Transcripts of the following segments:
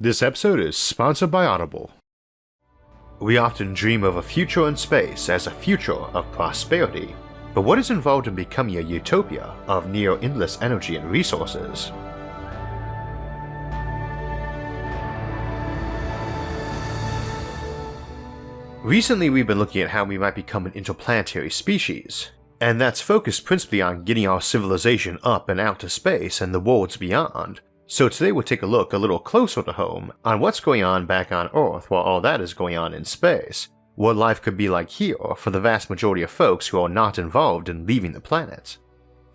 This episode is sponsored by Audible. We often dream of a future in space as a future of prosperity, but what is involved in becoming a utopia of near-endless energy and resources? Recently we've been looking at how we might become an interplanetary species, and that's focused principally on getting our civilization up and out to space and the worlds beyond. So today we'll take a look a little closer to home on what's going on back on Earth while all that is going on in space, what life could be like here for the vast majority of folks who are not involved in leaving the planet.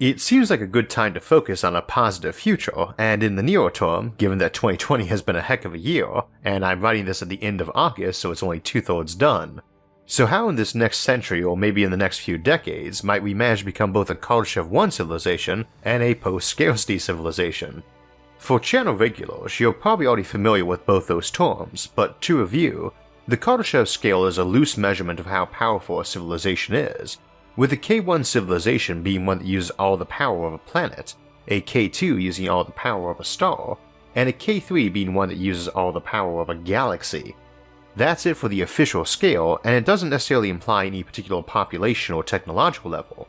It seems like a good time to focus on a positive future, and in the nearer term, given that 2020 has been a heck of a year, and I'm writing this at the end of August so it's only 2/3 done. So how in this next century or maybe in the next few decades might we manage to become both a Kardashev-1 civilization and a post-scarcity civilization? For channel regulars, you're probably already familiar with both those terms, but to review, the Kardashev Scale is a loose measurement of how powerful a civilization is, with a K1 civilization being one that uses all the power of a planet, a K2 using all the power of a star, and a K3 being one that uses all the power of a galaxy. That's it for the official scale, and it doesn't necessarily imply any particular population or technological level.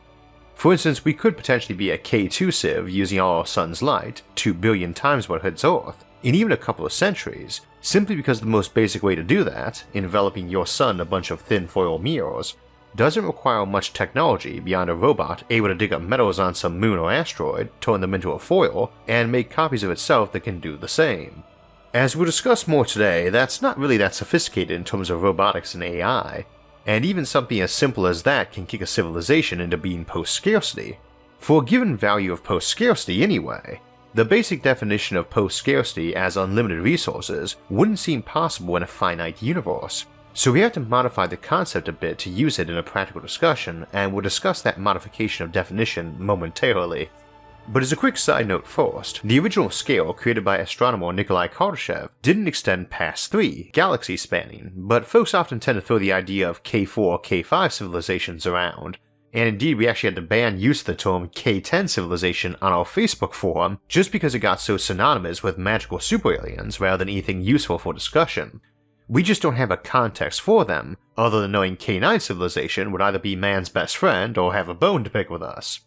For instance, we could potentially be a K2 civ using all our sun's light, 2 billion times what hits Earth, in even a couple of centuries, simply because the most basic way to do that, enveloping your sun a bunch of thin foil mirrors, doesn't require much technology beyond a robot able to dig up metals on some moon or asteroid, turn them into a foil, and make copies of itself that can do the same. As we'll discuss more today, that's not really that sophisticated in terms of robotics and AI, and even something as simple as that can kick a civilization into being post-scarcity. For a given value of post-scarcity anyway, the basic definition of post-scarcity as unlimited resources wouldn't seem possible in a finite universe, so we have to modify the concept a bit to use it in a practical discussion, and we'll discuss that modification of definition momentarily. But as a quick side note first, the original scale created by astronomer Nikolai Kardashev didn't extend past 3, galaxy spanning, but folks often tend to throw the idea of K4 or K5 civilizations around, and indeed we actually had to ban use of the term K10 civilization on our Facebook forum just because it got so synonymous with magical super aliens rather than anything useful for discussion. We just don't have a context for them, other than knowing K9 civilization would either be man's best friend or have a bone to pick with us.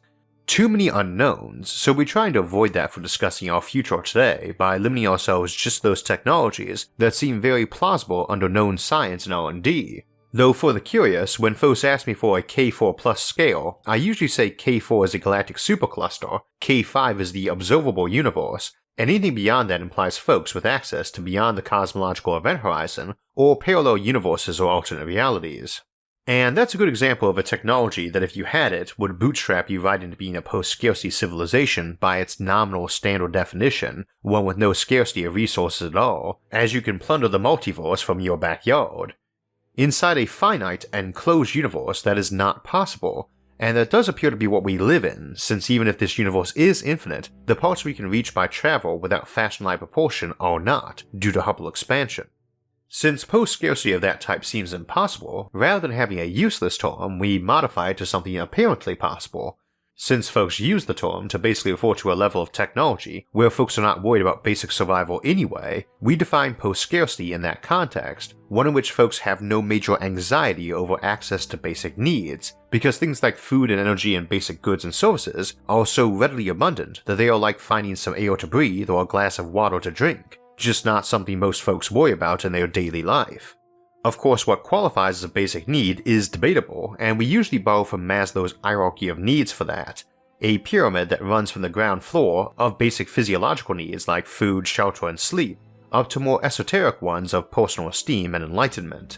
Too many unknowns, so we're trying to avoid that for discussing our future today by limiting ourselves just to those technologies that seem very plausible under known science and R&D. Though for the curious, when folks ask me for a K4 plus scale, I usually say K4 is a galactic supercluster, K5 is the observable universe, and anything beyond that implies folks with access to beyond the cosmological event horizon, or parallel universes or alternate realities. And that's a good example of a technology that if you had it would bootstrap you right into being a post-scarcity civilization by its nominal standard definition, one with no scarcity of resources at all, as you can plunder the multiverse from your backyard. Inside a finite and closed universe that is not possible, and that does appear to be what we live in, since even if this universe is infinite, the parts we can reach by travel without fast light propulsion are not, due to Hubble expansion. Since post-scarcity of that type seems impossible, rather than having a useless term, we modify it to something apparently possible. Since folks use the term to basically refer to a level of technology where folks are not worried about basic survival anyway, we define post-scarcity in that context, one in which folks have no major anxiety over access to basic needs, because things like food and energy and basic goods and services are so readily abundant that they are like finding some air to breathe or a glass of water to drink. Just not something most folks worry about in their daily life. Of course, what qualifies as a basic need is debatable, and we usually borrow from Maslow's hierarchy of needs for that, a pyramid that runs from the ground floor of basic physiological needs like food, shelter, and sleep, up to more esoteric ones of personal esteem and enlightenment.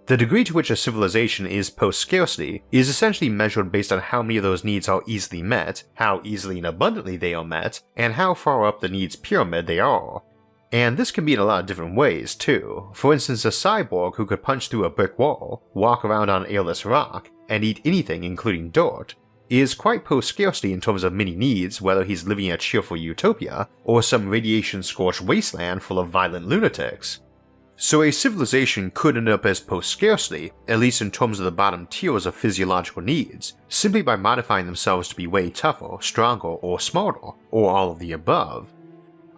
The degree to which a civilization is post-scarcity is essentially measured based on how many of those needs are easily met, how easily and abundantly they are met, and how far up the needs pyramid they are. And this can be in a lot of different ways too. For instance, a cyborg who could punch through a brick wall, walk around on airless rock, and eat anything including dirt, is quite post-scarcity in terms of many needs, whether he's living in a cheerful utopia or some radiation-scorched wasteland full of violent lunatics. So a civilization could end up as post-scarcity, at least in terms of the bottom tiers of physiological needs, simply by modifying themselves to be way tougher, stronger, or smarter, or all of the above.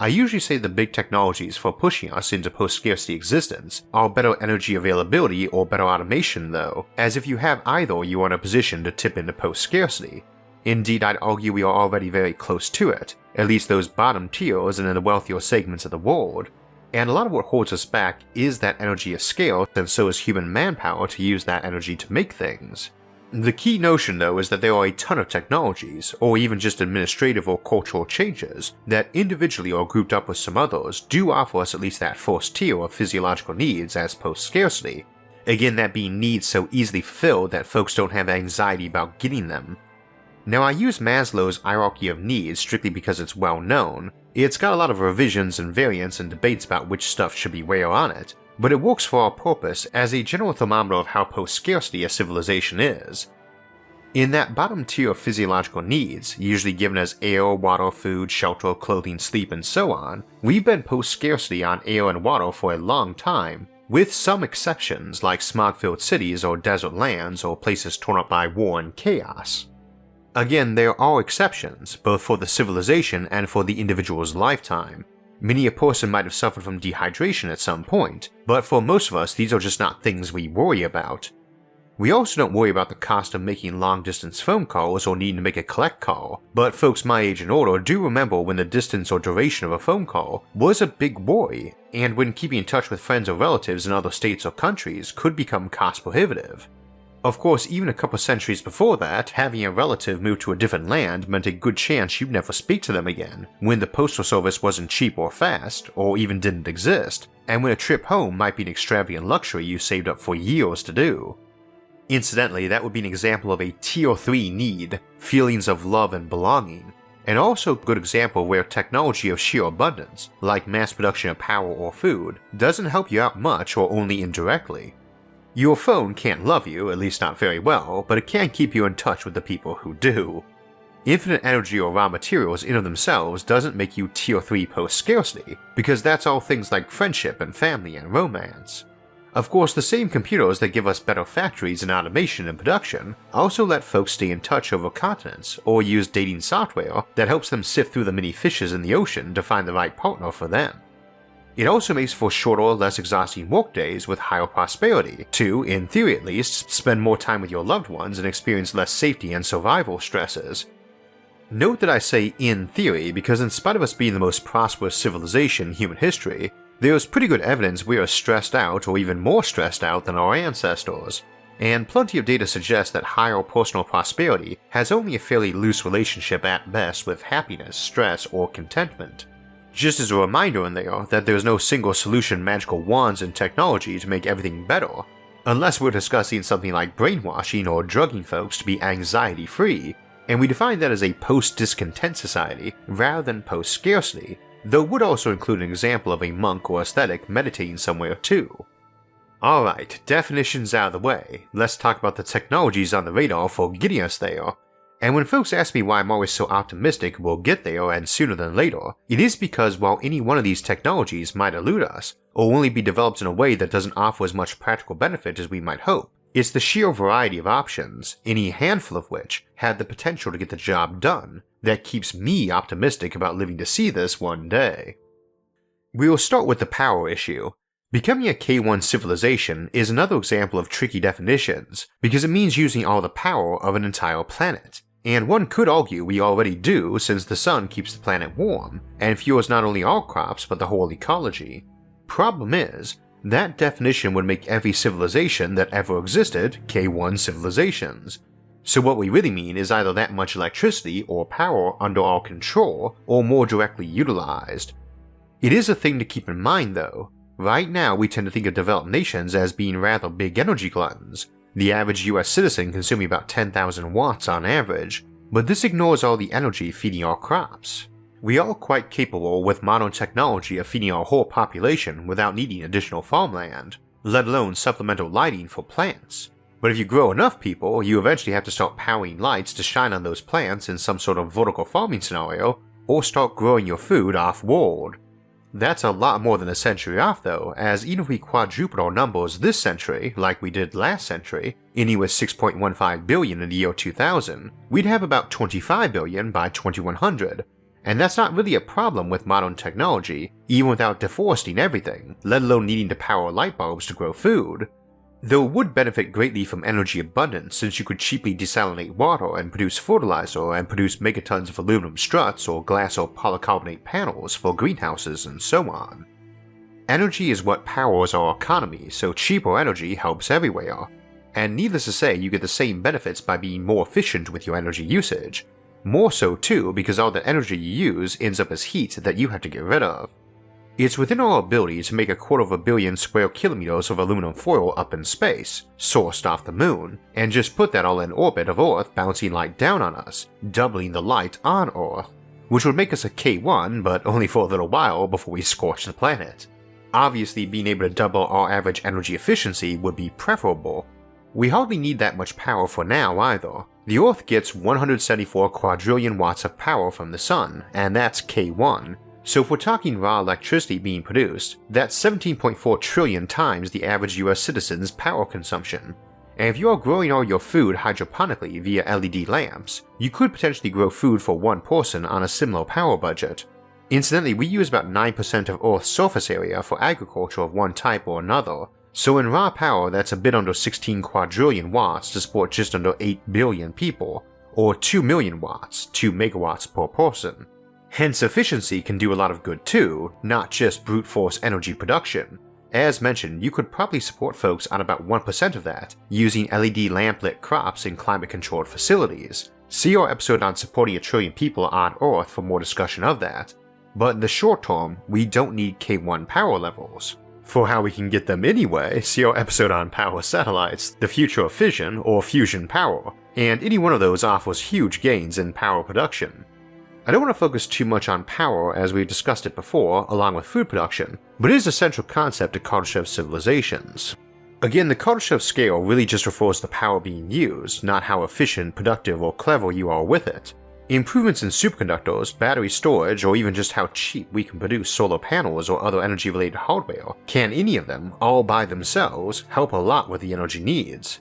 I usually say the big technologies for pushing us into post-scarcity existence are better energy availability or better automation though, as if you have either you are in a position to tip into post-scarcity. Indeed, I'd argue we are already very close to it, at least those bottom tiers and in the wealthier segments of the world, and a lot of what holds us back is that energy of scale, and so is human manpower to use that energy to make things. The key notion though is that there are a ton of technologies, or even just administrative or cultural changes, that individually or grouped up with some others do offer us at least that first tier of physiological needs as post-scarcity, again that being needs so easily fulfilled that folks don't have anxiety about getting them. Now I use Maslow's hierarchy of needs strictly because it's well known. It's got a lot of revisions and variants and debates about which stuff should be where on it, but it works for our purpose as a general thermometer of how post-scarcity a civilization is. In that bottom tier of physiological needs, usually given as air, water, food, shelter, clothing, sleep, and so on, we've been post-scarcity on air and water for a long time, with some exceptions like smog-filled cities or desert lands or places torn up by war and chaos. Again, there are exceptions, both for the civilization and for the individual's lifetime. Many a person might have suffered from dehydration at some point, but for most of us these are just not things we worry about. We also don't worry about the cost of making long-distance phone calls or needing to make a collect call, but folks my age and older do remember when the distance or duration of a phone call was a big worry, and when keeping in touch with friends or relatives in other states or countries could become cost prohibitive. Of course, even a couple centuries before that, having a relative move to a different land meant a good chance you'd never speak to them again, when the postal service wasn't cheap or fast, or even didn't exist, and when a trip home might be an extravagant luxury you saved up for years to do. Incidentally, that would be an example of a Tier 3 need, feelings of love and belonging, and also a good example where technology of sheer abundance, like mass production of power or food, doesn't help you out much or only indirectly. Your phone can't love you, at least not very well, but it can keep you in touch with the people who do. Infinite energy or raw materials in of themselves doesn't make you Tier 3 post-scarcity, because that's all things like friendship and family and romance. Of course, the same computers that give us better factories and automation and production also let folks stay in touch over continents or use dating software that helps them sift through the many fishes in the ocean to find the right partner for them. It also makes for shorter, less exhausting workdays with higher prosperity to, in theory at least, spend more time with your loved ones and experience less safety and survival stresses. Note that I say in theory because in spite of us being the most prosperous civilization in human history, there is pretty good evidence we are stressed out or even more stressed out than our ancestors, and plenty of data suggests that higher personal prosperity has only a fairly loose relationship at best with happiness, stress, or contentment. Just as a reminder in there that there's no single solution magical wands and technology to make everything better, unless we're discussing something like brainwashing or drugging folks to be anxiety-free, and we define that as a post-discontent society rather than post-scarcity, though would also include an example of a monk or ascetic meditating somewhere too. Alright, definitions out of the way, let's talk about the technologies on the radar for getting us there. And when folks ask me why I'm always so optimistic we'll get there and sooner than later, it is because while any one of these technologies might elude us, or only be developed in a way that doesn't offer as much practical benefit as we might hope, it's the sheer variety of options, any handful of which had the potential to get the job done, that keeps me optimistic about living to see this one day. We'll start with the power issue. Becoming a K1 civilization is another example of tricky definitions, because it means using all the power of an entire planet. And one could argue we already do since the sun keeps the planet warm, and fuels not only our crops but the whole ecology. Problem is, that definition would make every civilization that ever existed K1 civilizations. So what we really mean is either that much electricity or power under our control or more directly utilized. It is a thing to keep in mind though. Right now we tend to think of developed nations as being rather big energy gluttons, the average US citizen consuming about 10,000 watts on average, but this ignores all the energy feeding our crops. We are quite capable with modern technology of feeding our whole population without needing additional farmland, let alone supplemental lighting for plants. But if you grow enough people, you eventually have to start powering lights to shine on those plants in some sort of vertical farming scenario, or start growing your food off-world. That's a lot more than a century off though, as even if we quadrupled our numbers this century, like we did last century, ending with 6.15 billion in the year 2000, we'd have about 25 billion by 2100, and that's not really a problem with modern technology, even without deforesting everything, let alone needing to power light bulbs to grow food. Though it would benefit greatly from energy abundance since you could cheaply desalinate water and produce fertilizer and produce megatons of aluminum struts or glass or polycarbonate panels for greenhouses and so on. Energy is what powers our economy, so cheaper energy helps everywhere. And needless to say, you get the same benefits by being more efficient with your energy usage. More so too because all the energy you use ends up as heat that you have to get rid of. It's within our ability to make 250 million square kilometers of aluminum foil up in space, sourced off the moon, and just put that all in orbit of Earth bouncing light down on us, doubling the light on Earth, which would make us a K1 but only for a little while before we scorch the planet. Obviously being able to double our average energy efficiency would be preferable. We hardly need that much power for now either. The Earth gets 174 quadrillion watts of power from the Sun, and that's K1. So if we're talking raw electricity being produced, that's 17.4 trillion times the average US citizen's power consumption. And if you're growing all your food hydroponically via LED lamps, you could potentially grow food for one person on a similar power budget. Incidentally, we use about 9% of Earth's surface area for agriculture of one type or another, so in raw power that's a bit under 16 quadrillion watts to support just under 8 billion people, or 2 million watts, 2 megawatts per person. Hence efficiency can do a lot of good too, not just brute force energy production. As mentioned, you could probably support folks on about 1% of that, using LED lamp-lit crops in climate-controlled facilities. See our episode on supporting 1 trillion people on Earth for more discussion of that. But in the short term, we don't need K1 power levels. For how we can get them anyway, see our episode on power satellites, the future of fission or fusion power, and any one of those offers huge gains in power production. I don't want to focus too much on power as we've discussed it before, along with food production, but it is a central concept of Kardashev civilizations. Again, the Kardashev scale really just refers to power being used, not how efficient, productive, or clever you are with it. Improvements in superconductors, battery storage, or even just how cheap we can produce solar panels or other energy-related hardware, can any of them, all by themselves, help a lot with the energy needs.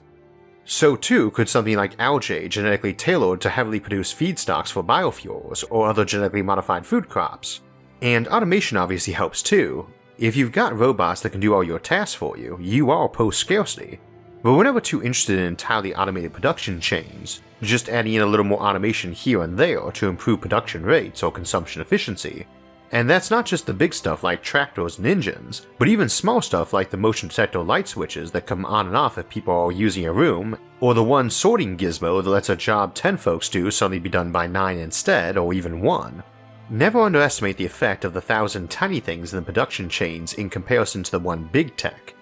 So too could something like algae genetically tailored to heavily produce feedstocks for biofuels or other genetically modified food crops. And automation obviously helps too. If you've got robots that can do all your tasks for you, you are post-scarcity. But we're never too interested in entirely automated production chains, just adding in a little more automation here and there to improve production rates or consumption efficiency. And that's not just the big stuff like tractors and engines, but even small stuff like the motion detector light switches that come on and off if people are using a room, or the one sorting gizmo that lets a job 10 folks do suddenly be done by 9 instead, or even 1. Never underestimate the effect of the 1,000 tiny things in the production chains in comparison to the one big tech.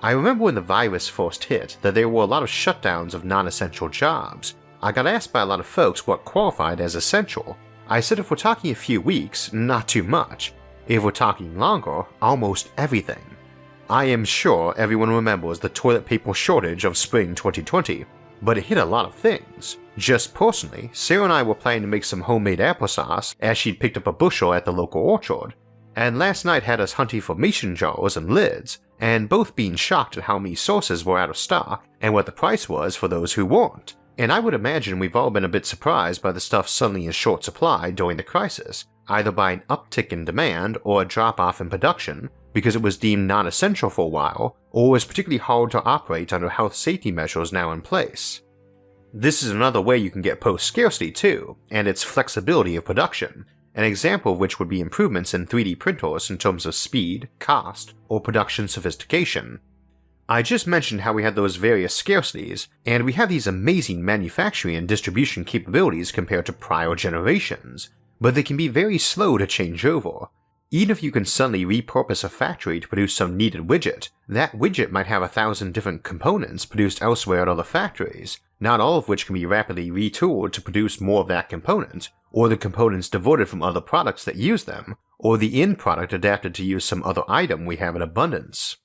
I remember when the virus first hit that there were a lot of shutdowns of non-essential jobs. I got asked by a lot of folks what qualified as essential. I said if we're talking a few weeks, not too much. If we're talking longer, almost everything. I am sure everyone remembers the toilet paper shortage of spring 2020, but it hit a lot of things. Just personally, Sarah and I were planning to make some homemade applesauce as she'd picked up a bushel at the local orchard, and last night had us hunting for mason jars and lids, and both being shocked at how many sources were out of stock and what the price was for those who weren't. And I would imagine we've all been a bit surprised by the stuff suddenly in short supply during the crisis, either by an uptick in demand or a drop-off in production because it was deemed non-essential for a while, or was particularly hard to operate under health safety measures now in place. This is another way you can get post-scarcity too, and its flexibility of production, an example of which would be improvements in 3D printers in terms of speed, cost, or production sophistication. I just mentioned how we had those various scarcities, and we have these amazing manufacturing and distribution capabilities compared to prior generations, but they can be very slow to change over. Even if you can suddenly repurpose a factory to produce some needed widget, that widget might have 1,000 different components produced elsewhere at other factories, not all of which can be rapidly retooled to produce more of that component, or the components diverted from other products that use them, or the end product adapted to use some other item we have in abundance.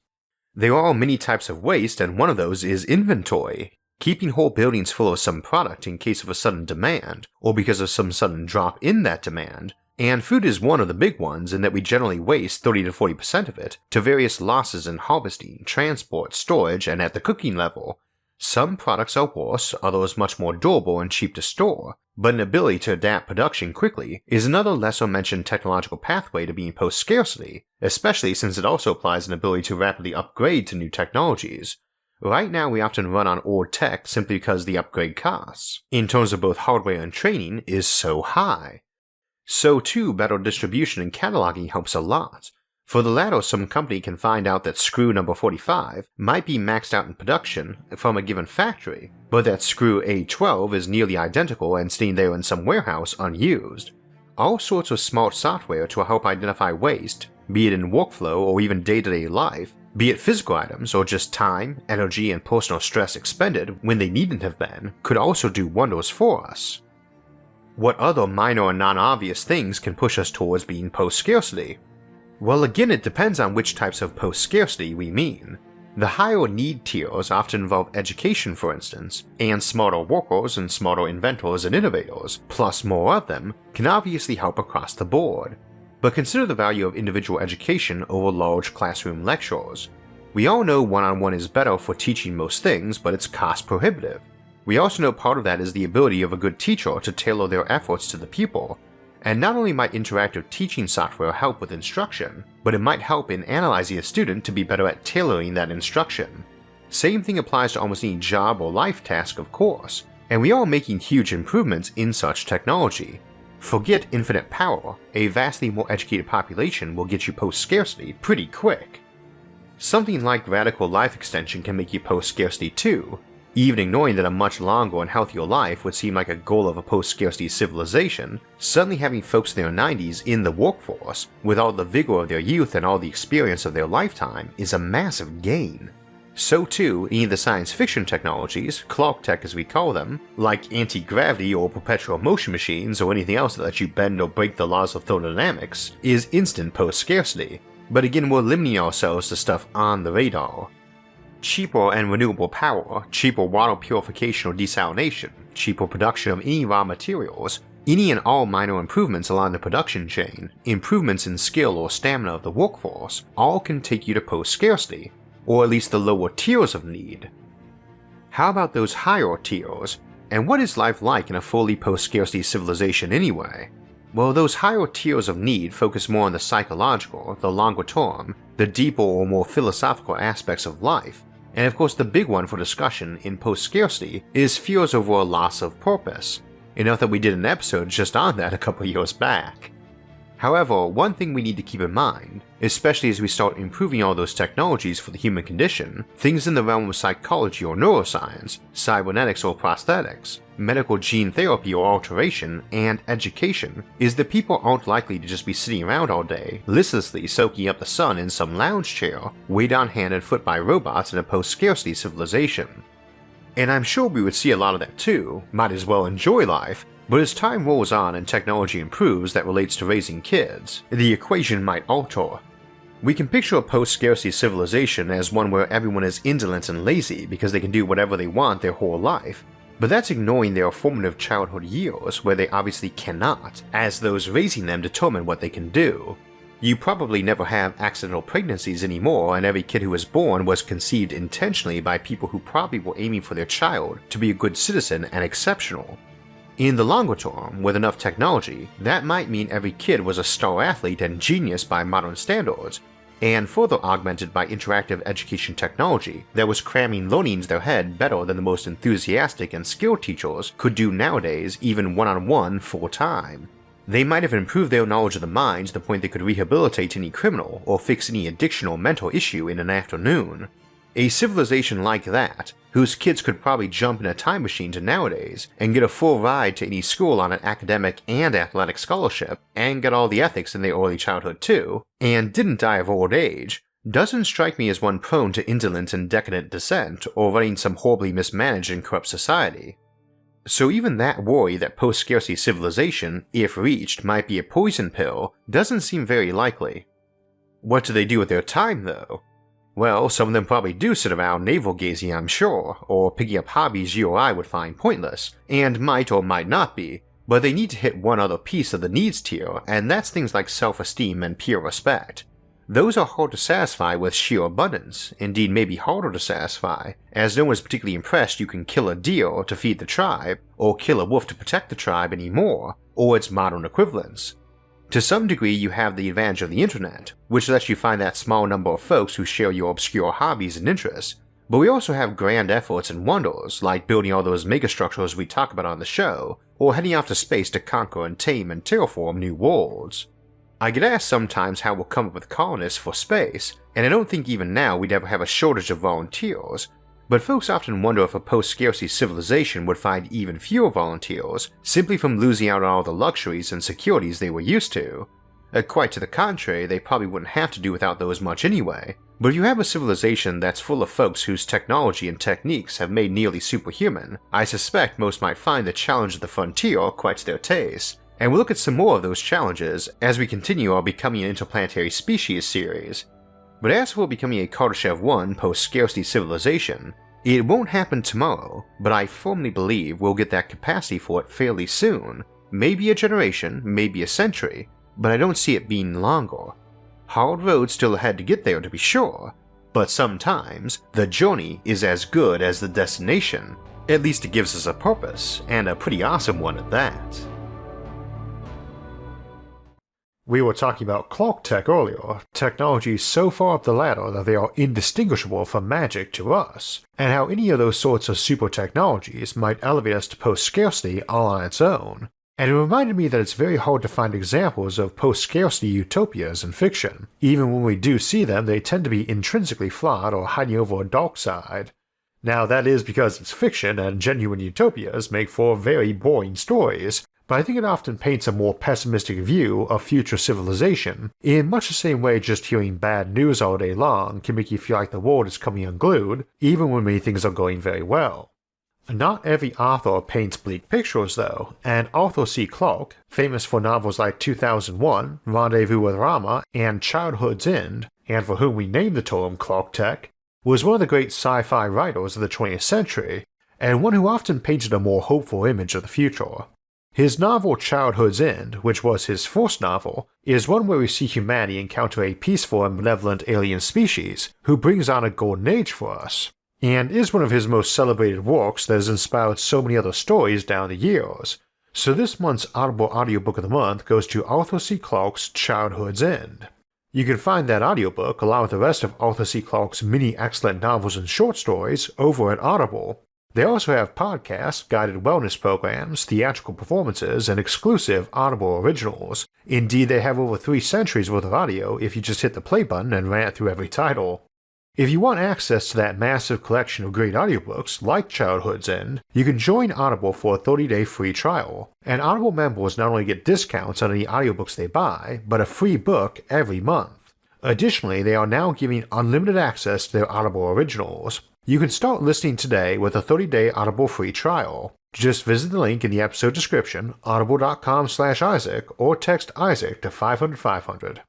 There are many types of waste, and one of those is inventory, keeping whole buildings full of some product in case of a sudden demand, or because of some sudden drop in that demand. And food is one of the big ones in that we generally waste 30 to 40% of it to various losses in harvesting, transport, storage, and at the cooking level. Some products are worse, others much more durable and cheap to store, But an ability to adapt production quickly is another lesser mentioned technological pathway to being post-scarcity, especially since it also applies an ability to rapidly upgrade to new technologies. Right now we often run on old tech simply because the upgrade costs, in terms of both hardware and training, is so high. So too, better distribution and cataloging helps a lot. For the latter, some company can find out that screw number 45 might be maxed out in production from a given factory, but that screw A12 is nearly identical and sitting there in some warehouse unused. All sorts of smart software to help identify waste, be it in workflow or even day-to-day life, be it physical items or just time, energy, and personal stress expended when they needn't have been, could also do wonders for us. What other minor and non-obvious things can push us towards being post-scarcity? Well, again, it depends on which types of post-scarcity we mean. The higher need tiers often involve education, for instance, and smarter workers and smarter inventors and innovators, plus more of them, can obviously help across the board. But consider the value of individual education over large classroom lectures. We all know one-on-one is better for teaching most things, but it's cost prohibitive. We also know part of that is the ability of a good teacher to tailor their efforts to the pupil. And not only might interactive teaching software help with instruction, but it might help in analyzing a student to be better at tailoring that instruction. Same thing applies to almost any job or life task, of course, and we are making huge improvements in such technology. Forget infinite power, a vastly more educated population will get you post-scarcity pretty quick. Something like radical life extension can make you post-scarcity too. Even ignoring that a much longer and healthier life would seem like a goal of a post-scarcity civilization, suddenly having folks in their 90s in the workforce, with all the vigor of their youth and all the experience of their lifetime, is a massive gain. So too, any of the science fiction technologies, Clark Tech as we call them, like anti-gravity or perpetual motion machines or anything else that lets you bend or break the laws of thermodynamics, is instant post-scarcity. But again, we're limiting ourselves to stuff on the radar. Cheaper and renewable power, cheaper water purification or desalination, cheaper production of any raw materials, any and all minor improvements along the production chain, improvements in skill or stamina of the workforce, all can take you to post-scarcity, or at least the lower tiers of need. How about those higher tiers, and what is life like in a fully post-scarcity civilization anyway? Well, those higher tiers of need focus more on the psychological, the longer term, the deeper or more philosophical aspects of life, and of course the big one for discussion in post-scarcity is fears over a loss of purpose, enough that we did an episode just on that a couple years back. However, one thing we need to keep in mind, especially as we start improving all those technologies for the human condition, things in the realm of psychology or neuroscience, cybernetics or prosthetics, medical gene therapy or alteration, and education, is that people aren't likely to just be sitting around all day, listlessly soaking up the sun in some lounge chair, weighed on hand and foot by robots in a post-scarcity civilization. And I'm sure we would see a lot of that too, might as well enjoy life, but as time rolls on and technology improves that relates to raising kids, the equation might alter. We can picture a post-scarcity civilization as one where everyone is indolent and lazy because they can do whatever they want their whole life, but that's ignoring their formative childhood years where they obviously cannot, as those raising them determine what they can do. You probably never have accidental pregnancies anymore, and every kid who was born was conceived intentionally by people who probably were aiming for their child to be a good citizen and exceptional. In the longer term, with enough technology, that might mean every kid was a star athlete and genius by modern standards, and further augmented by interactive education technology that was cramming learning into their head better than the most enthusiastic and skilled teachers could do nowadays, even one-on-one full-time. They might have improved their knowledge of the mind to the point they could rehabilitate any criminal or fix any addiction or mental issue in an afternoon. A civilization like that, whose kids could probably jump in a time machine to nowadays and get a full ride to any school on an academic and athletic scholarship, and get all the ethics in their early childhood too, and didn't die of old age, doesn't strike me as one prone to indolent and decadent descent or running some horribly mismanaged and corrupt society. So even that worry that post-scarcity civilization, if reached, might be a poison pill doesn't seem very likely. What do they do with their time though? Well, some of them probably do sit around navel-gazing, I'm sure, or picking up hobbies you or I would find pointless, and might or might not be, but they need to hit one other piece of the needs tier, and that's things like self-esteem and peer respect. those are hard to satisfy with sheer abundance, indeed maybe harder to satisfy, as no one is particularly impressed you can kill a deer to feed the tribe, or kill a wolf to protect the tribe anymore, or its modern equivalents. To some degree you have the advantage of the internet, which lets you find that small number of folks who share your obscure hobbies and interests, but we also have grand efforts and wonders like building all those megastructures we talk about on the show, or heading off to space to conquer and tame and terraform new worlds. I get asked sometimes how we'll come up with colonists for space, and I don't think even now we'd ever have a shortage of volunteers, but folks often wonder if a post-scarcity civilization would find even fewer volunteers simply from losing out on all the luxuries and securities they were used to. Quite to the contrary, they probably wouldn't have to do without those much anyway, but if you have a civilization that's full of folks whose technology and techniques have made nearly superhuman, I suspect most might find the challenge of the frontier quite to their taste, and we'll look at some more of those challenges as we continue our Becoming an Interplanetary Species series. But as for becoming a Kardashev-1 Post-Scarcity civilization, it won't happen tomorrow, but I firmly believe we'll get that capacity for it fairly soon, maybe a generation, maybe a century, but I don't see it being longer. Hard road still ahead to get there to be sure, but sometimes the journey is as good as the destination. At least it gives us a purpose, and a pretty awesome one at that. We were talking about clock tech earlier, technologies so far up the ladder that they are indistinguishable from magic to us, and how any of those sorts of super technologies might elevate us to post-scarcity all on its own. And it reminded me that it's very hard to find examples of post-scarcity utopias in fiction. Even when we do see them, they tend to be intrinsically flawed or hiding over a dark side. Now that is because it's fiction and genuine utopias make for very boring stories, but I think it often paints a more pessimistic view of future civilization, in much the same way just hearing bad news all day long can make you feel like the world is coming unglued, even when many things are going very well. Not every author paints bleak pictures though, and Arthur C. Clarke, famous for novels like 2001, Rendezvous with Rama, and Childhood's End, and for whom we named the term Clarke Tech, was one of the great sci-fi writers of the 20th century, and one who often painted a more hopeful image of the future. His novel Childhood's End, which was his first novel, is one where we see humanity encounter a peaceful and benevolent alien species who brings on a golden age for us, and is one of his most celebrated works that has inspired so many other stories down the years. So this month's Audible Audiobook of the Month goes to Arthur C. Clarke's Childhood's End. You can find that audiobook along with the rest of Arthur C. Clarke's many excellent novels and short stories over at Audible. They also have podcasts, guided wellness programs, theatrical performances, and exclusive Audible originals. Indeed, they have over 3 centuries worth of audio if you just hit the play button and rant through every title. If you want access to that massive collection of great audiobooks like Childhood's End, you can join Audible for a 30-day free trial, and Audible members not only get discounts on any audiobooks they buy, but a free book every month. Additionally, they are now giving unlimited access to their Audible originals. You can start listening today with a 30-day Audible free trial. Just visit the link in the episode description, audible.com/Isaac, or text Isaac to 500-500.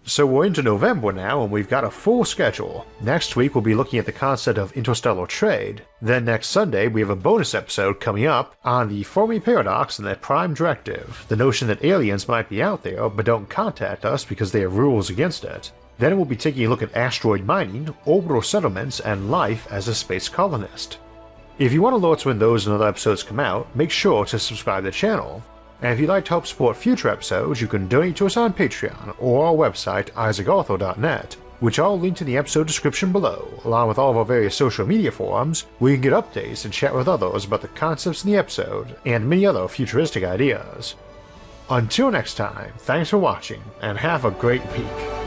So we're into November now and we've got a full schedule. Next week we'll be looking at the concept of interstellar trade. Then next Sunday we have a bonus episode coming up on the Fermi Paradox and the Prime Directive, the notion that aliens might be out there but don't contact us because they have rules against it. Then we'll be taking a look at asteroid mining, orbital settlements, and life as a space colonist. If you want alerts when those and other episodes come out, make sure to subscribe to the channel. And if you'd like to help support future episodes, you can donate to us on Patreon or our website isaacarthur.net, which I'll link in the episode description below, along with all of our various social media forums, where you can get updates and chat with others about the concepts in the episode and many other futuristic ideas. Until next time, thanks for watching, and have a great week.